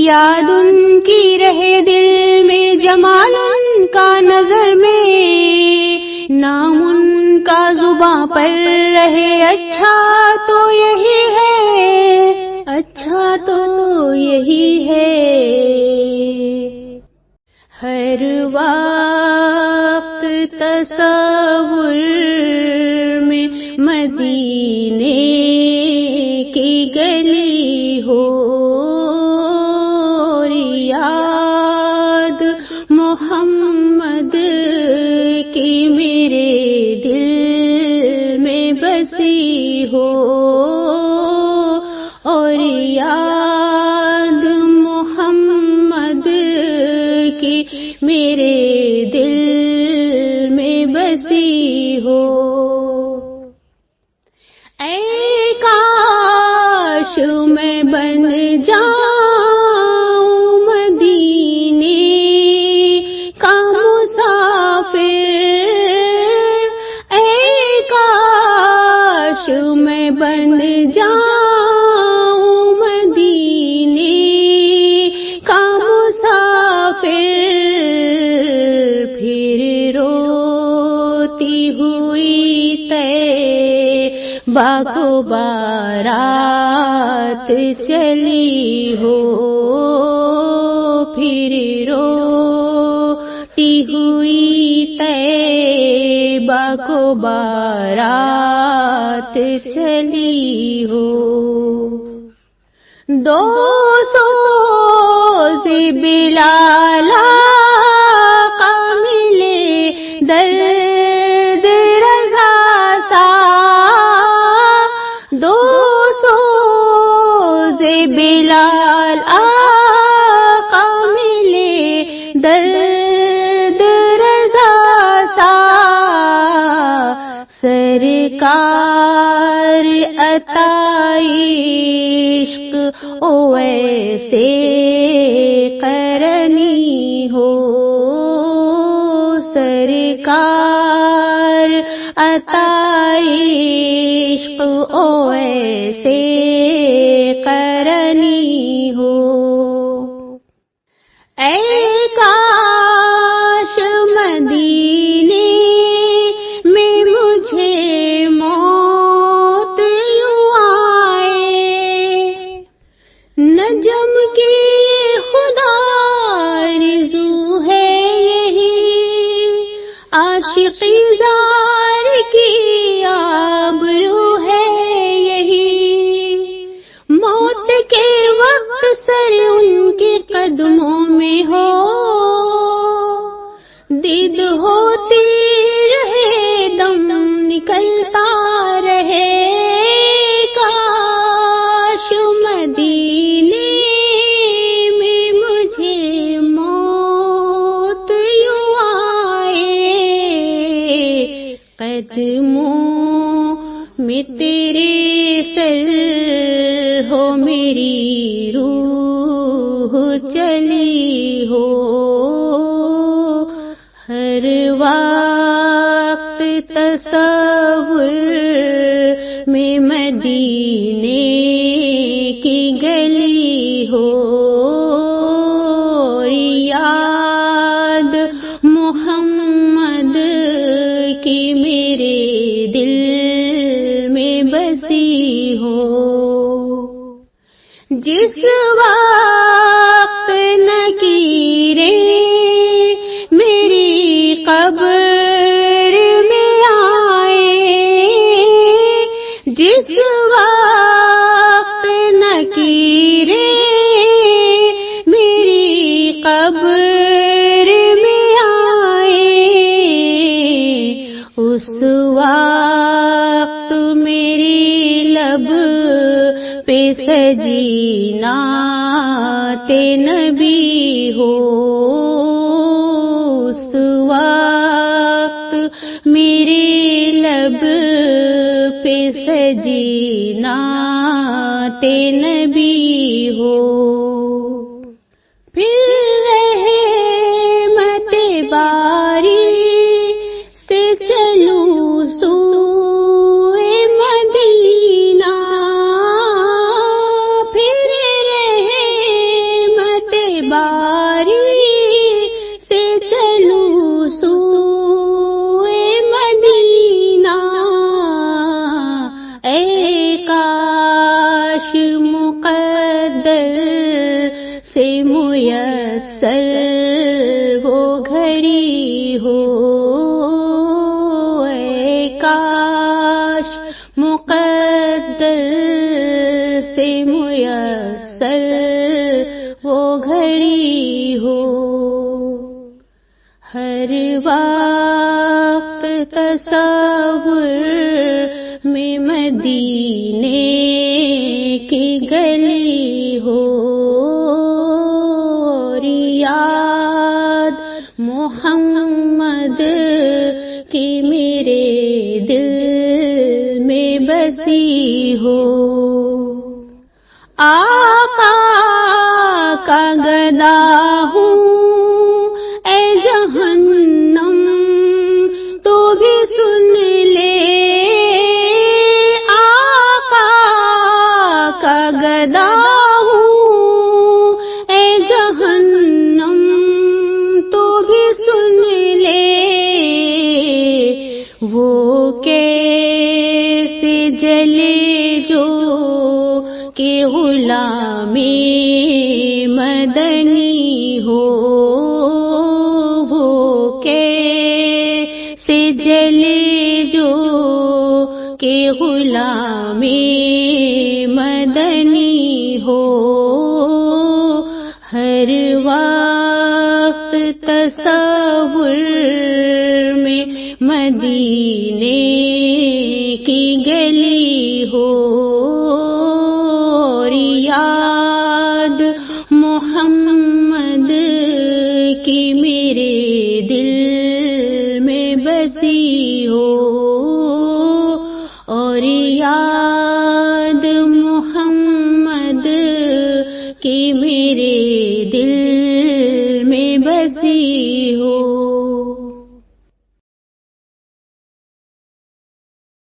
یاد ان کی رہے دل میں، جمال ان کا نظر میں، نام ان کا زباں پر رہے، اچھا تو یہی ہے، اچھا تو یہی ہے۔ ہر وقت تصور میں مدینے کی گلی ہو، یاد محمد کی میرے دل میں بسی ہو، اور یاد محمد کی میرے دل میں بسی ہو۔ اے کاش میں بن جاؤں مدینے کا مسافر، اے کاش میں بن جاؤں مدینے کا مسافر، پھر روتی ہوئی طیبہ کو بارات چلی ہو، پھر روتی ہوئی طیبہ کو بارات چلی ہو۔ دو سوز بلال آقا ملے، درد رضا سا، دو سوز بلال آقا ملے، درد رضا سا، سرکار عطائشق اویسے قرنی ہو، سرکار عطائشق اویسے قرنی ہو۔ اے کاش مدینے میں مجھے موت یوں آئے، نجم کی خدا رزو ہے یہی، عاشقی زار کی آبرو ہے یہی، موت کے وقت سر ان کے قدموں میں ہو، دید ہوتی رہے، دم نکلتا رہے، کاش مدینے میں مجھے موت یوں آئے، قدموں میں تیرے سر ہو، میری روح چلی ہو، ہر وقت تصور میں مدینے کی گلی ہو، یاد محمد کی میرے دل میں بسی ہو۔ جس وقت نکیریں میری قبر میں آئے، جس وقت نکیریں میری قبر میں آئے، اس وقت میری لب پہ سجی نعت نبی ہو، اس وقت میری لب پہ سجی نعت نبی ہو، پھر رحمت باری سے چلوں سوئے مدینہ، پھر رحمت سے میسر وہ گھڑی ہو، ہر وقت تصور میں مدینے کی گلی ہو، یاد محمد کی میرے دل میں بسی ہو، آقا کا گدا ہوں اے جہنم تو بھی سن لے، آقا کا گدا ہوں اے جہنم تو بھی سن لے، وہ کیسے جلے جو کہ غلامی مدنی ہو، وہ کیسے جلے جو کہ غلامی مدنی ہو، ہر وقت تصور میں مدینے کی گلی ہو، یاد محمد کی میرے دل میں بسی ہو، اور یاد محمد کی میرے دل میں بسی ہو۔